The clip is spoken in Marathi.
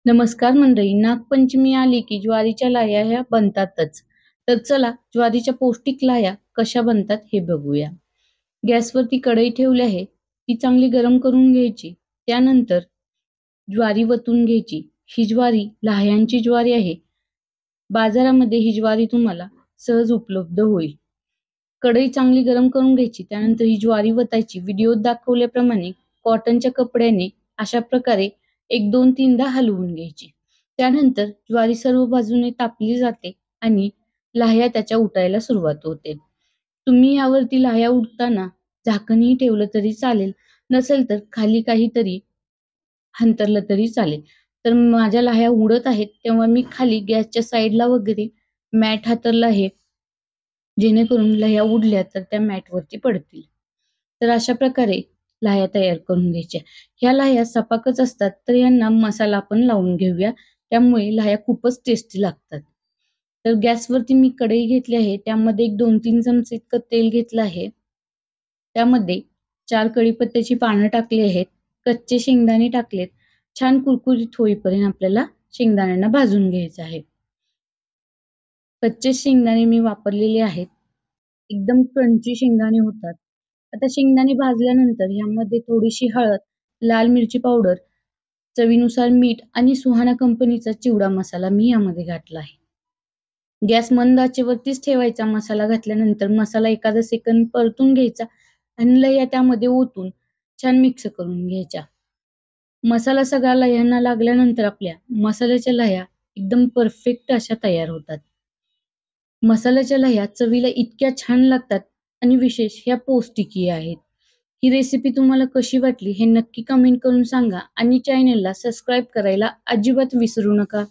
नमस्कार मंडळी. नागपंचमी आली की ज्वारीच्या लाह्या ह्या बनतातच. तर चला ज्वारीच्या पौष्टिक लाह्या कशा बनतात हे बघूया. गॅसवरती कढई ठेवली आहे. ती चांगली गरम करून घ्यायची. त्यानंतर ज्वारी वतून घ्यायची. ही ज्वारी लाह्यांची ज्वारी आहे. बाजारामध्ये ही ज्वारी तुम्हाला सहज उपलब्ध होईल. कढई चांगली गरम करून घ्यायची. त्यानंतर ही ज्वारी वतायची. व्हिडिओत दाखवल्याप्रमाणे कॉटनच्या कपड्याने अशा प्रकारे 1-2-3दा हलवून घ्यायची. त्यानंतर ज्वारी सर्व बाजूने तापली जाते आणि लाह्या त्याच्या उठायला सुरुवात होते. तुम्ही यावरती लाह्या उठताना झाकणही ठेवलं तरी चालेल. नसेल तर खाली काहीतरी अंथरलं तरी चालेल. तर माझ्या लाह्या उडत आहेत तेव्हा मी खाली गॅसच्या साईडला वगैरे मॅट हातरला आहे. जेणेकरून लाह्या उडल्या तर त्या मॅटवरती पडतील. तर अशा प्रकारे लाह्या तयार करून घ्यायच्या. ह्या लाह्या सपाकच असतात तर यांना मसाला आपण लावून घेऊया. त्यामुळे लाह्या खूपच टेस्टी लागतात. तर गॅसवरती मी कढई घेतली आहे. त्यामध्ये एक 2-3 चमचे इतकं तेल घेतलं आहे. त्यामध्ये 4 कढीपत्त्याची पानं टाकली आहेत. कच्चे शेंगदाणे टाकलेत. छान कुरकुरीत होईपर्यंत आपल्याला शेंगदाण्यांना भाजून घ्यायचं आहे. कच्चे शेंगदाणे मी वापरलेले आहेत. एकदम क्रंची शेंगदाणे होतात. आता शेंगदाणे भाजल्यानंतर ह्यामध्ये थोडीशी हळद, लाल मिरची पावडर, चवीनुसार मीठ आणि सुहाना कंपनीचा चिवडा मसाला मी यामध्ये घातला आहे. गॅस मंद आचेवरतीच ठेवायचा. मसाला घातल्यानंतर मसाला एखादा सेकंद परतून घ्यायचा आणि लह्या त्यामध्ये ओतून छान मिक्स करून घ्यायच्या. मसाला सगळा लह्यांना लागल्यानंतर आपल्या मसाल्याच्या लह्या एकदम परफेक्ट अशा तयार होतात. मसाल्याच्या लह्या चवीला इतक्या छान लागतात आणि विशेष ह्या पौष्टिकही आहेत. ही रेसिपी तुम्हाला कशी वाटली हे नक्की कमेंट करून सांगा आणि चॅनेलला सबस्क्राईब करायला अजिबात विसरू नका.